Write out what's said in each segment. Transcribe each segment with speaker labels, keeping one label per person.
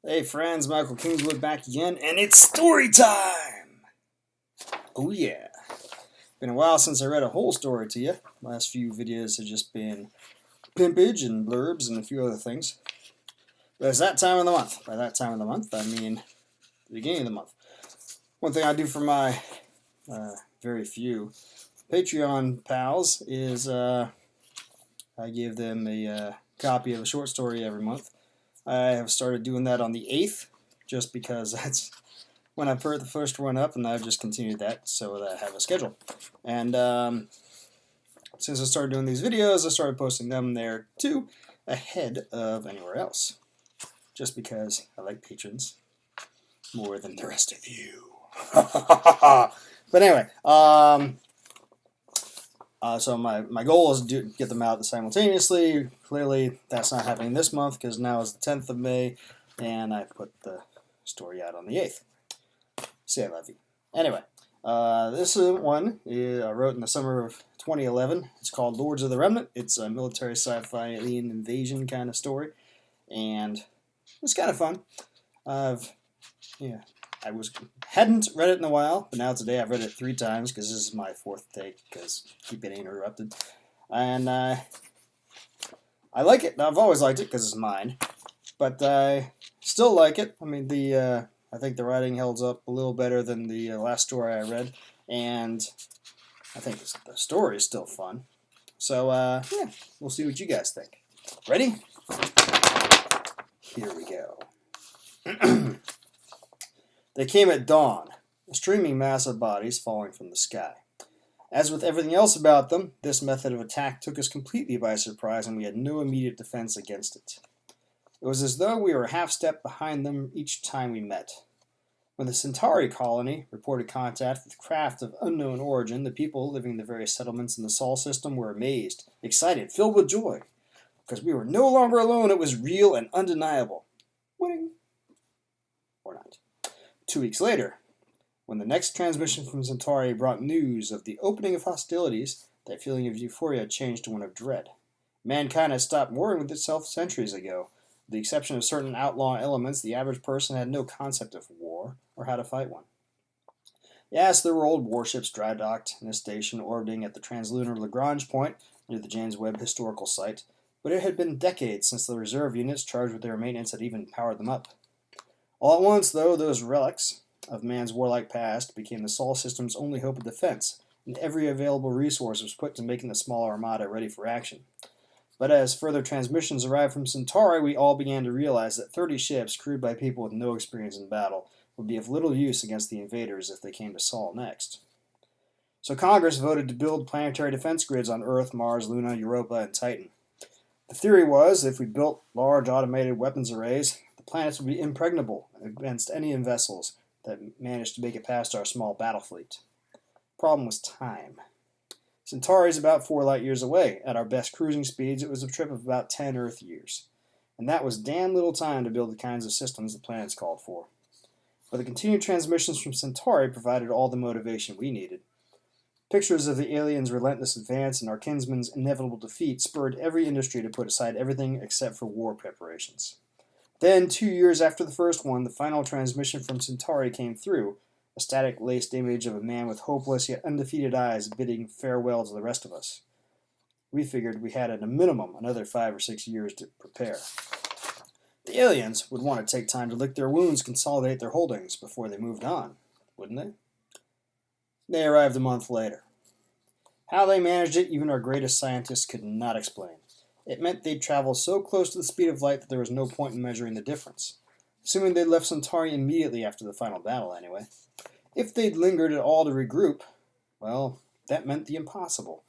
Speaker 1: Hey friends, Michael Kingswood back again, and it's story time! Oh yeah. Been a while since I read a whole story to you. Last few videos have just been pimpage and blurbs and a few other things. But it's that time of the month. By that time of the month, I mean the beginning of the month. One thing I do for my very few Patreon pals is I give them a copy of a short story every month. I have started doing that on the 8th, just because that's when I put the first one up, and I've just continued that so that I have a schedule. And since I started doing these videos, I started posting them there too, ahead of anywhere else, just because I like patrons more than the rest of you. But anyway, so my goal is to get them out simultaneously. Clearly, that's not happening this month because now is the 10th of May, and I put the story out on the 8th. See, I love you. Anyway, this one I wrote in the summer of 2011. It's called Lords of the Remnant. It's a military sci-fi alien invasion kind of story, and it's kind of fun. I hadn't read it in a while, but now today I've read it 3 times because this is my 4th take because I keep getting interrupted. And I like it. I've always liked it because it's mine, but I still like it. I mean, I think the writing holds up a little better than the last story I read, and I think the story is still fun. So, yeah, we'll see what you guys think. Ready? Here we go. They came at dawn, a streaming mass of bodies falling from the sky. As with everything else about them, this method of attack took us completely by surprise, and we had no immediate defense against it. It was as though we were a half-step behind them each time we met. When the Centauri colony reported contact with craft of unknown origin, the people living in the various settlements in the Sol system were amazed, excited, filled with joy. Because we were no longer alone, it was real and undeniable. Winning. Or not. 2 weeks later, when the next transmission from Centauri brought news of the opening of hostilities, that feeling of euphoria changed to one of dread. Mankind had stopped warring with itself centuries ago. With the exception of certain outlaw elements, the average person had no concept of war or how to fight one. Yes, there were old warships dry docked in a station orbiting at the translunar Lagrange point near the James Webb Historical Site, but it had been decades since the reserve units charged with their maintenance had even powered them up. All at once, though, those relics of man's warlike past became the Sol system's only hope of defense, and every available resource was put to making the small armada ready for action. But as further transmissions arrived from Centauri, we all began to realize that 30 ships crewed by people with no experience in battle would be of little use against the invaders if they came to Sol next. So Congress voted to build planetary defense grids on Earth, Mars, Luna, Europa, and Titan. The theory was, if we built large automated weapons arrays, the planets would be impregnable against any vessels that managed to make it past our small battle fleet. Problem was time. Centauri is about 4 light years away. At our best cruising speeds, it was a trip of about 10 Earth years. And that was damn little time to build the kinds of systems the planets called for. But the continued transmissions from Centauri provided all the motivation we needed. Pictures of the aliens' relentless advance and our kinsmen's inevitable defeat spurred every industry to put aside everything except for war preparations. Then, 2 years after the first one, the final transmission from Centauri came through, a static-laced image of a man with hopeless yet undefeated eyes bidding farewell to the rest of us. We figured we had at a minimum another 5 or 6 years to prepare. The aliens would want to take time to lick their wounds, consolidate their holdings before they moved on, wouldn't they? They arrived a month later. How they managed it, even our greatest scientists could not explain. It meant they'd travel so close to the speed of light that there was no point in measuring the difference. Assuming they'd left Centauri immediately after the final battle, anyway. If they'd lingered at all to regroup, well, that meant the impossible.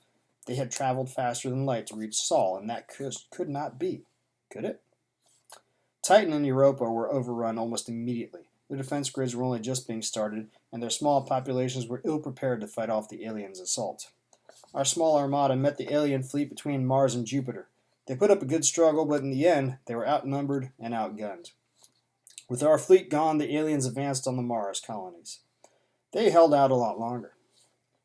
Speaker 1: They had traveled faster than light to reach Sol, and that could not be. Could it? Titan and Europa were overrun almost immediately. Their defense grids were only just being started, and their small populations were ill-prepared to fight off the aliens' assault. Our small armada met the alien fleet between Mars and Jupiter. They put up a good struggle, but in the end, they were outnumbered and outgunned. With our fleet gone, the aliens advanced on the Mars colonies. They held out a lot longer.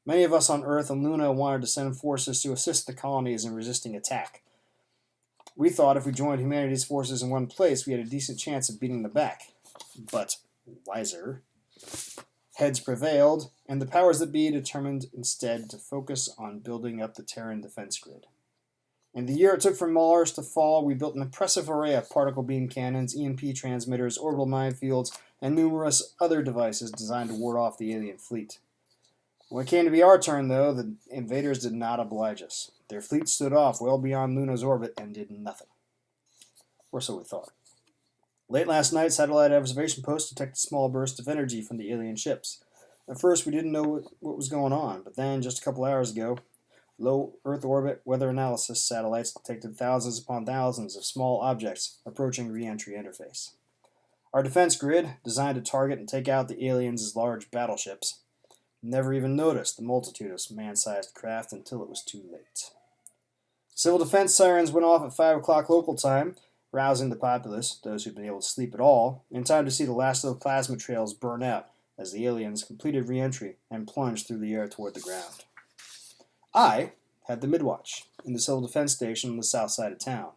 Speaker 1: Many of us on Earth and Luna wanted to send forces to assist the colonies in resisting attack. We thought if we joined humanity's forces in one place, we had a decent chance of beating them back. But wiser heads prevailed, and the powers that be determined instead to focus on building up the Terran defense grid. In the year it took for Mars to fall, we built an impressive array of particle beam cannons, EMP transmitters, orbital minefields, and numerous other devices designed to ward off the alien fleet. When it came to be our turn, though, the invaders did not oblige us. Their fleet stood off well beyond Luna's orbit and did nothing. Or so we thought. Late last night, satellite observation posts detected small bursts of energy from the alien ships. At first, we didn't know what was going on, but then, just a couple hours ago, low Earth orbit weather analysis satellites detected thousands upon thousands of small objects approaching re-entry interface. Our defense grid, designed to target and take out the aliens' large battleships, never even noticed the multitude of man-sized craft until it was too late. Civil defense sirens went off at 5 o'clock local time, rousing the populace, those who'd been able to sleep at all, in time to see the last of the plasma trails burn out as the aliens completed re-entry and plunged through the air toward the ground. I had the midwatch in the civil defense station on the south side of town.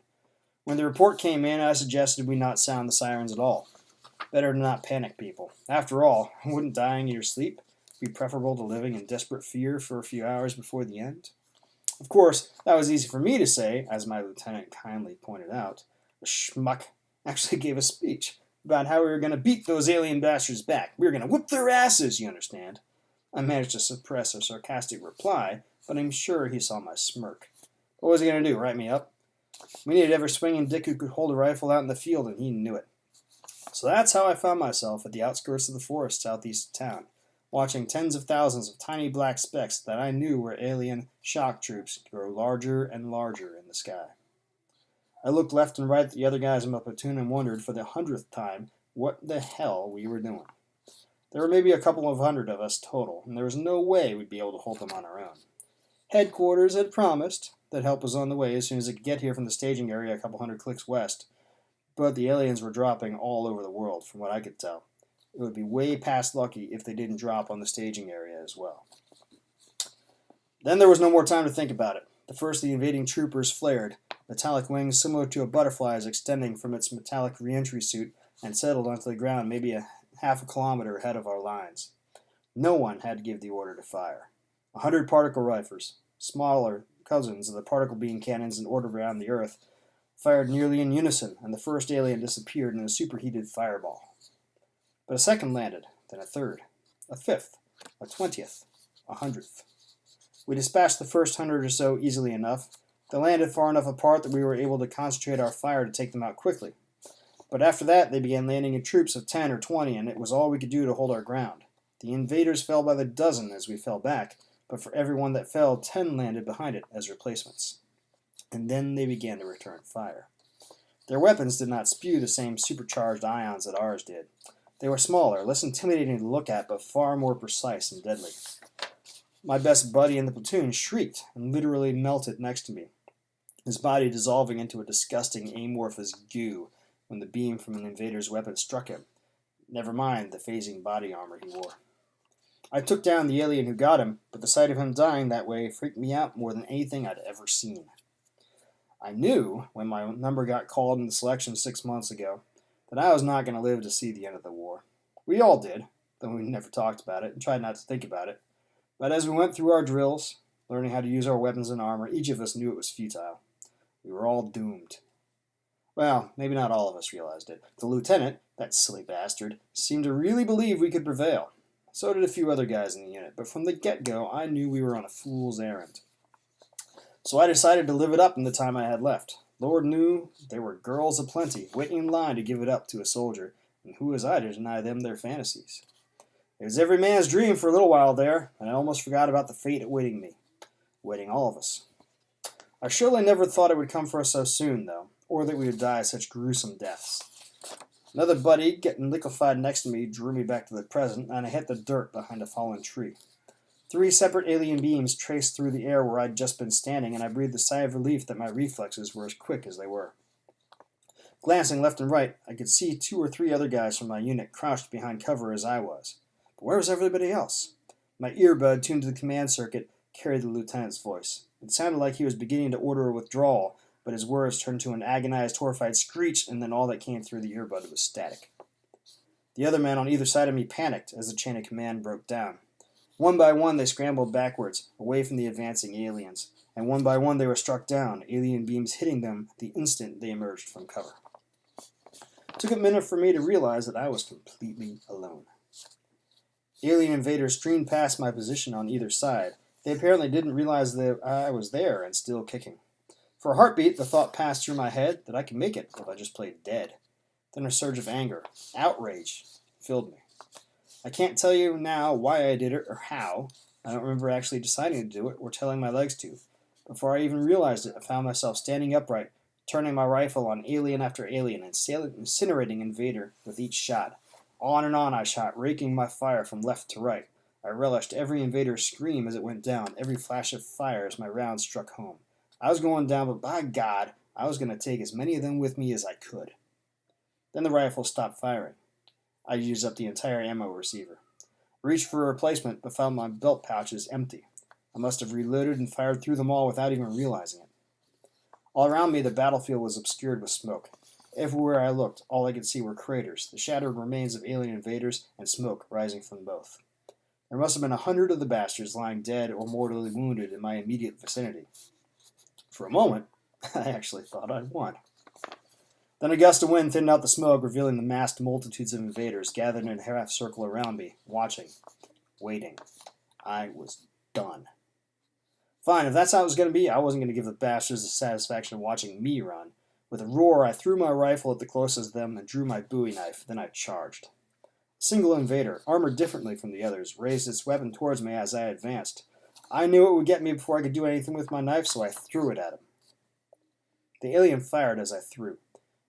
Speaker 1: When the report came in, I suggested we not sound the sirens at all. Better to not panic people. After all, wouldn't dying in your sleep be preferable to living in desperate fear for a few hours before the end? Of course, that was easy for me to say, as my lieutenant kindly pointed out. The schmuck actually gave a speech about how we were going to beat those alien bastards back. We were going to whip their asses, you understand. I managed to suppress a sarcastic reply, but I'm sure he saw my smirk. What was he going to do, write me up? We needed every swinging dick who could hold a rifle out in the field, and he knew it. So that's how I found myself at the outskirts of the forest southeast of town, watching tens of thousands of tiny black specks that I knew were alien shock troops grow larger and larger in the sky. I looked left and right at the other guys in my platoon and wondered for the 100th time what the hell we were doing. There were maybe a couple of hundred of us total, and there was no way we'd be able to hold them on our own. Headquarters had promised that help was on the way as soon as it could get here from the staging area a couple hundred clicks west, but the aliens were dropping all over the world, from what I could tell. It would be way past lucky if they didn't drop on the staging area as well. Then there was no more time to think about it. The first of the invading troopers flared, metallic wings similar to a butterfly's extending from its metallic re-entry suit, and settled onto the ground maybe a half a kilometer ahead of our lines. No one had to give the order to fire. 100 particle rifles, smaller cousins of the particle beam cannons in order around the Earth, fired nearly in unison, and the first alien disappeared in a superheated fireball. But a second landed, then a third, a fifth, a 20th, a 100th. We dispatched the first 100 or so easily enough. They landed far enough apart that we were able to concentrate our fire to take them out quickly. But after that, they began landing in troops of 10 or 20, and it was all we could do to hold our ground. The invaders fell by the dozen as we fell back, but for every one that fell, 10 landed behind it as replacements. And then they began to return fire. Their weapons did not spew the same supercharged ions that ours did. They were smaller, less intimidating to look at, but far more precise and deadly. My best buddy in the platoon shrieked and literally melted next to me, his body dissolving into a disgusting amorphous goo when the beam from an invader's weapon struck him. Never mind the phasing body armor he wore. I took down the alien who got him, but the sight of him dying that way freaked me out more than anything I'd ever seen. I knew, when my number got called in the selection 6 months ago, that I was not going to live to see the end of the war. We all did, though we never talked about it and tried not to think about it. But as we went through our drills, learning how to use our weapons and armor, each of us knew it was futile. We were all doomed. Well, maybe not all of us realized it. The lieutenant, that silly bastard, seemed to really believe we could prevail. So did a few other guys in the unit, but from the get-go, I knew we were on a fool's errand. So I decided to live it up in the time I had left. Lord knew there were girls aplenty, waiting in line to give it up to a soldier, and who was I to deny them their fantasies? It was every man's dream for a little while there, and I almost forgot about the fate awaiting me, awaiting all of us. I surely never thought it would come for us so soon, though, or that we would die such gruesome deaths. Another buddy, getting liquefied next to me, drew me back to the present, and I hit the dirt behind a fallen tree. 3 separate alien beams traced through the air where I'd just been standing, and I breathed a sigh of relief that my reflexes were as quick as they were. Glancing left and right, I could see 2 or 3 other guys from my unit crouched behind cover as I was. But where was everybody else? My earbud, tuned to the command circuit, carried the lieutenant's voice. It sounded like he was beginning to order a withdrawal, but his words turned to an agonized, horrified screech, and then all that came through the earbud was static. The other men on either side of me panicked as the chain of command broke down. One by one, they scrambled backwards, away from the advancing aliens, and one by one they were struck down, alien beams hitting them the instant they emerged from cover. It took a minute for me to realize that I was completely alone. Alien invaders streamed past my position on either side. They apparently didn't realize that I was there and still kicking. For a heartbeat, the thought passed through my head that I could make it if I just played dead. Then a surge of anger, outrage, filled me. I can't tell you now why I did it or how. I don't remember actually deciding to do it or telling my legs to. Before I even realized it, I found myself standing upright, turning my rifle on alien after alien, and incinerating invader with each shot. On and on I shot, raking my fire from left to right. I relished every invader's scream as it went down, every flash of fire as my rounds struck home. I was going down, but by God, I was going to take as many of them with me as I could. Then the rifle stopped firing. I used up the entire ammo receiver. I reached for a replacement, but found my belt pouches empty. I must have reloaded and fired through them all without even realizing it. All around me, the battlefield was obscured with smoke. Everywhere I looked, all I could see were craters, the shattered remains of alien invaders, and smoke rising from both. There must have been 100 of the bastards lying dead or mortally wounded in my immediate vicinity. For a moment, I actually thought I'd won. Then a gust of wind thinned out the smoke, revealing the massed multitudes of invaders gathered in a half circle around me, watching, waiting. I was done. Fine, if that's how it was going to be, I wasn't going to give the bastards the satisfaction of watching me run. With a roar, I threw my rifle at the closest of them and drew my bowie knife. Then I charged. A single invader, armored differently from the others, raised its weapon towards me as I advanced. I knew it would get me before I could do anything with my knife, so I threw it at him. The alien fired as I threw.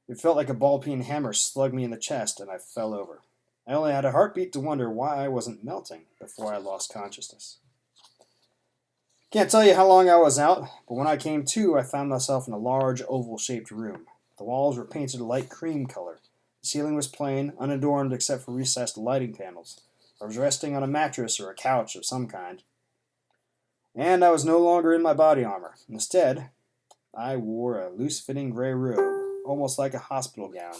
Speaker 1: It felt like a ball-peen hammer slugged me in the chest, and I fell over. I only had a heartbeat to wonder why I wasn't melting before I lost consciousness. Can't tell you how long I was out, but when I came to, I found myself in a large oval-shaped room. The walls were painted a light cream color. The ceiling was plain, unadorned except for recessed lighting panels. I was resting on a mattress or a couch of some kind. And I was no longer in my body armor. Instead, I wore a loose-fitting gray robe, almost like a hospital gown.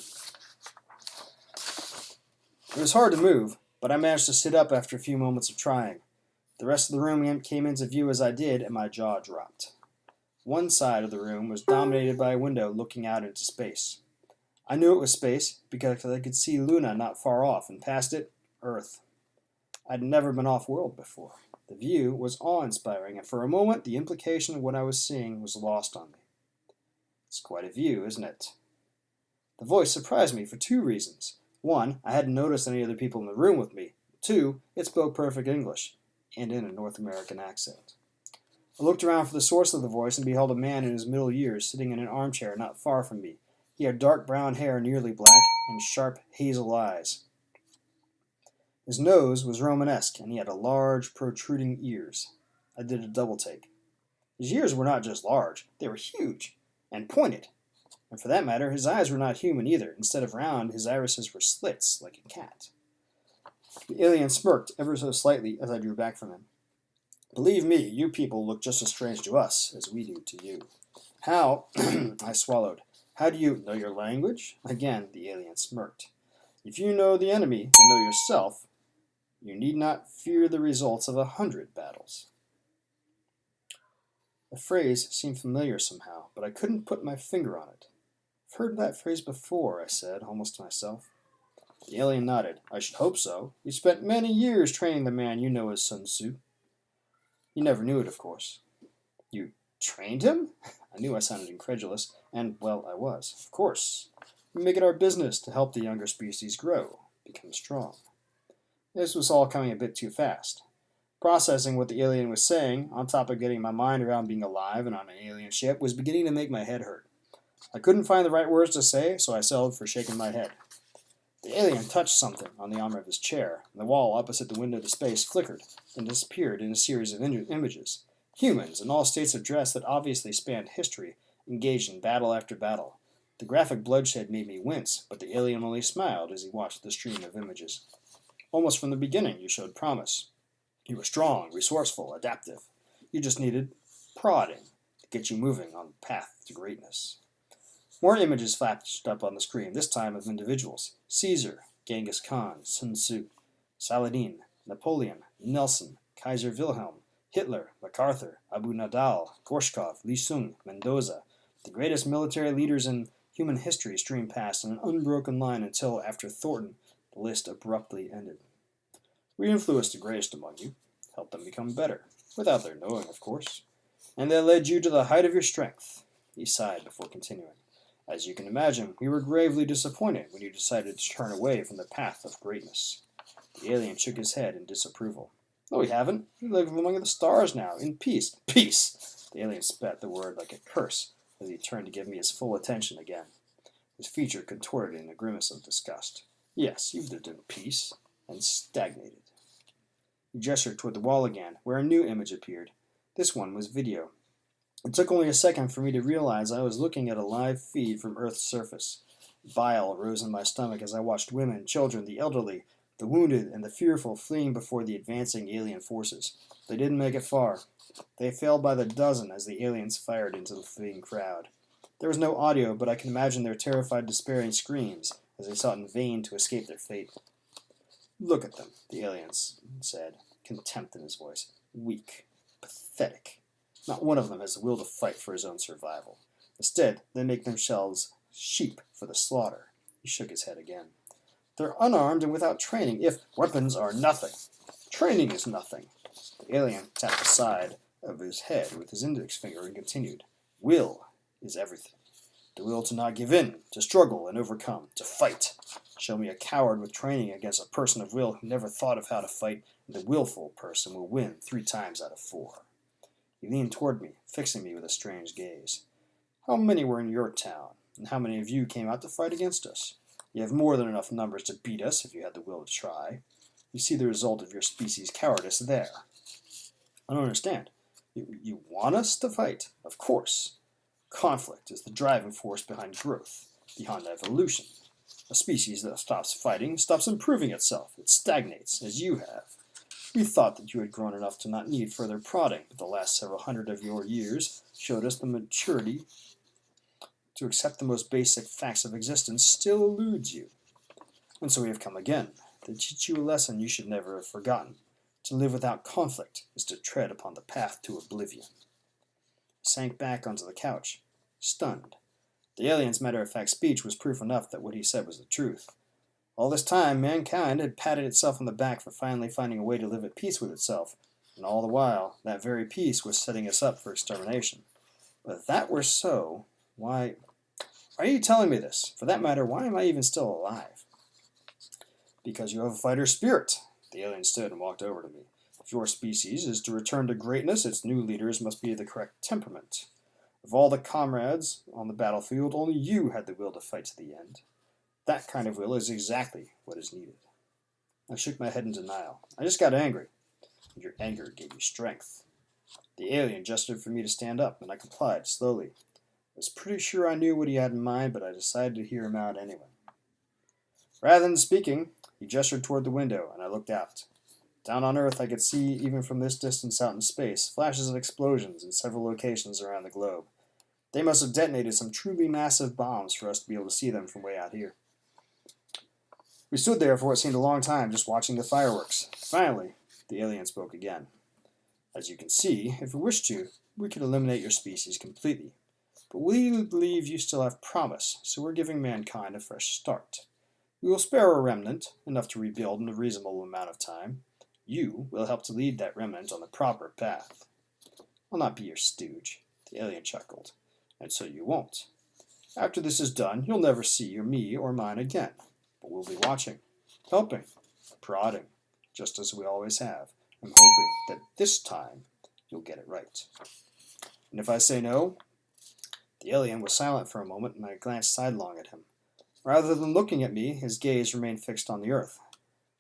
Speaker 1: It was hard to move, but I managed to sit up after a few moments of trying. The rest of the room came into view as I did, and my jaw dropped. One side of the room was dominated by a window looking out into space. I knew it was space because I could see Luna not far off, and past it, Earth. I'd never been off-world before. The view was awe-inspiring, and for a moment the implication of what I was seeing was lost on me. It's quite a view, isn't it? The voice surprised me for two reasons. One, I hadn't noticed any other people in the room with me. Two, it spoke perfect English, and in a North American accent. I looked around for the source of the voice and beheld a man in his middle years sitting in an armchair not far from me. He had dark brown hair, nearly black, and sharp hazel eyes. His nose was Romanesque, and he had large, protruding ears. I did a double take. His ears were not just large, they were huge and pointed. And for that matter, his eyes were not human either. Instead of round, his irises were slits, like a cat. The alien smirked ever so slightly as I drew back from him. Believe me, you people look just as strange to us as we do to you. How, I swallowed, how do you know your language? Again, the alien smirked. If you know the enemy and know yourself, you need not fear the results of 100 battles. The phrase seemed familiar somehow, but I couldn't put my finger on it. I've heard that phrase before, I said, almost to myself. The alien nodded. I should hope so. You spent many years training the man you know as Sun Tzu. You never knew it, of course. You trained him? I knew I sounded incredulous, and, well, I was. Of course. We make it our business to help the younger species grow, become strong. This was all coming a bit too fast. Processing what the alien was saying, on top of getting my mind around being alive and on an alien ship, was beginning to make my head hurt. I couldn't find the right words to say, so I settled for shaking my head. The alien touched something on the arm of his chair, and the wall opposite the window to space flickered and disappeared in a series of images. Humans, in all states of dress that obviously spanned history, engaged in battle after battle. The graphic bloodshed made me wince, but the alien only smiled as he watched the stream of images. Almost from the beginning, you showed promise. You were strong, resourceful, adaptive. You just needed prodding. The get you moving on the path to greatness. More images flashed up on the screen, this time of individuals. Caesar, Genghis Khan, Sun Tzu, Saladin, Napoleon, Nelson, Kaiser Wilhelm, Hitler, MacArthur, Abu Nadal, Gorshkov, Lee Sung, Mendoza. The greatest military leaders in human history streamed past in an unbroken line until, after Thornton, the list abruptly ended. We influenced the greatest among you, helped them become better, without their knowing, of course. And that led you to the height of your strength. He sighed before continuing. As you can imagine, we were gravely disappointed when you decided to turn away from the path of greatness. The alien shook his head in disapproval. No, we haven't. We live among the stars now, in peace. Peace! The alien spat the word like a curse as he turned to give me his full attention again. His feature contorted in a grimace of disgust. Yes, you've lived in peace, and stagnated. He gestured toward the wall again, where a new image appeared. This one was video. It took only a second for me to realize I was looking at a live feed from Earth's surface. Bile rose in my stomach as I watched women, children, the elderly, the wounded, and the fearful fleeing before the advancing alien forces. They didn't make it far. They fell by the dozen as the aliens fired into the fleeing crowd. There was no audio, but I can imagine their terrified, despairing screams as they sought in vain to escape their fate. Look at them, the aliens said, contempt in his voice. Weak. Pathetic. Not one of them has the will to fight for his own survival. Instead, they make themselves sheep for the slaughter. He shook his head again. They're unarmed and without training, if weapons are nothing. Training is nothing. The alien tapped the side of his head with his index finger and continued. Will is everything. The will to not give in, to struggle and overcome, to fight. Show me a coward with training against a person of will who never thought of how to fight, and the willful person will win 3 times out of 4. He leaned toward me, fixing me with a strange gaze. How many were in your town, and how many of you came out to fight against us? You have more than enough numbers to beat us if you had the will to try. You see the result of your species' cowardice there. I don't understand. You want us to fight? Of course. Conflict is the driving force behind growth, behind evolution. A species that stops fighting stops improving itself. It stagnates, as you have. We thought that you had grown enough to not need further prodding, but the last several hundred of your years showed us the maturity to accept the most basic facts of existence still eludes you. And so we have come again, to teach you a lesson you should never have forgotten. To live without conflict is to tread upon the path to oblivion. He sank back onto the couch, stunned. The alien's matter-of-fact speech was proof enough that what he said was the truth. All this time, mankind had patted itself on the back for finally finding a way to live at peace with itself, and all the while, that very peace was setting us up for extermination. But if that were so, why are you telling me this? For that matter, why am I even still alive? Because you have a fighter spirit. The alien stood and walked over to me. If your species is to return to greatness, its new leaders must be the correct temperament. Of all the comrades on the battlefield, only you had the will to fight to the end. That kind of will is exactly what is needed. I shook my head in denial. I just got angry. And your anger gave you strength. The alien gestured for me to stand up, and I complied slowly. I was pretty sure I knew what he had in mind, but I decided to hear him out anyway. Rather than speaking, he gestured toward the window, and I looked out. Down on Earth, I could see, even from this distance out in space, flashes of explosions in several locations around the globe. They must have detonated some truly massive bombs for us to be able to see them from way out here. We stood there for what seemed a long time, just watching the fireworks. Finally, the alien spoke again. As you can see, if we wish to, we could eliminate your species completely. But we believe you still have promise, so we're giving mankind a fresh start. We will spare a remnant, enough to rebuild in a reasonable amount of time. You will help to lead that remnant on the proper path. I'll not be your stooge, the alien chuckled. And so you won't. After this is done, you'll never see me or mine again. But we'll be watching, helping, prodding, just as we always have. I'm hoping that this time you'll get it right. And if I say no? The alien was silent for a moment, and I glanced sidelong at him. Rather than looking at me, his gaze remained fixed on the earth.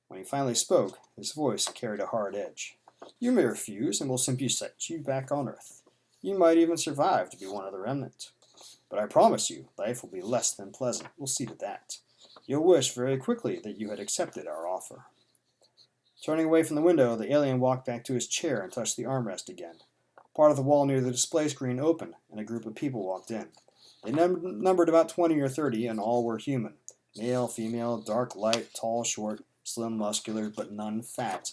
Speaker 1: When he finally spoke, his voice carried a hard edge. You may refuse, and we'll simply set you back on Earth. You might even survive to be one of the remnant. But I promise you, life will be less than pleasant. We'll see to that. You'll wish very quickly that you had accepted our offer. Turning away from the window, the alien walked back to his chair and touched the armrest again. Part of the wall near the display screen opened, and a group of people walked in. They numbered about 20 or 30, and all were human. Male, female, dark, light, tall, short, slim, muscular, but none fat.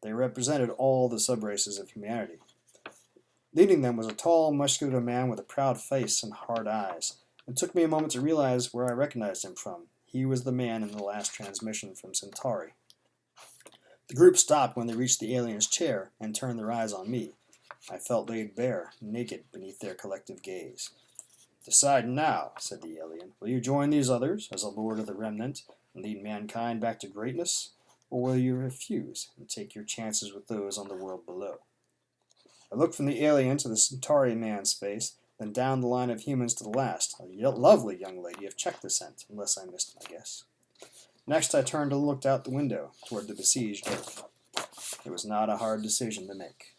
Speaker 1: They represented all the subraces of humanity. Leading them was a tall, muscular man with a proud face and hard eyes. It took me a moment to realize where I recognized him from. He was the man in the last transmission from Centauri. The group stopped when they reached the alien's chair and turned their eyes on me. I felt laid bare, naked beneath their collective gaze. "Decide now," said the alien. "Will you join these others as a lord of the Remnant and lead mankind back to greatness? Or will you refuse and take your chances with those on the world below?" I looked from the alien to the Centauri man's face, then down the line of humans to the last, a lovely young lady of Czech descent, unless I missed my guess. Next I turned and looked out the window toward the besieged earth. It was not a hard decision to make.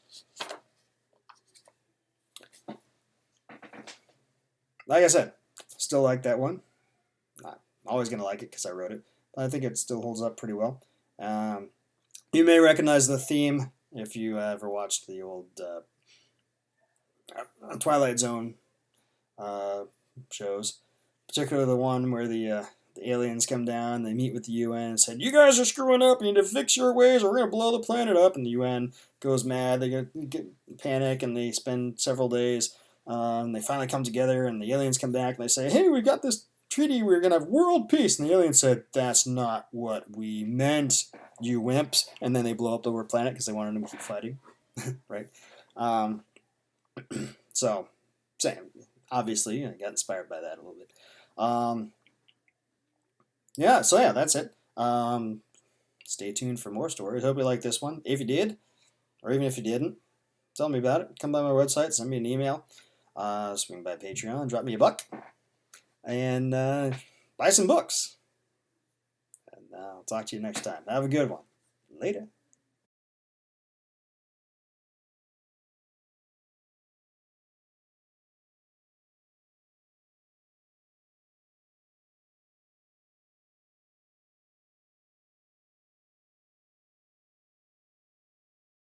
Speaker 1: Like I said, still like that one. Not always going to like it because I wrote it, but I think it still holds up pretty well. You may recognize the theme if you ever watched the old Twilight Zone shows, particularly the one where the aliens come down, they meet with the UN and said, "You guys are screwing up, you need to fix your ways or we're going to blow the planet up," and the UN goes mad, they get panic, and they spend several days, and they finally come together, and the aliens come back, and they say, "Hey, we got this treaty, we're going to have world peace," and the aliens said, "That's not what we meant, you wimps," and then they blow up the whole planet because they wanted them to keep fighting, right? So, same. Obviously, I got inspired by that a little bit. Yeah, that's it. Stay tuned for more stories. Hope you like this one. If you did, or even if you didn't, tell me about it. Come by my website, send me an email, swing by Patreon, drop me $1, and buy some books. And I'll talk to you next time. Have a good one. Later.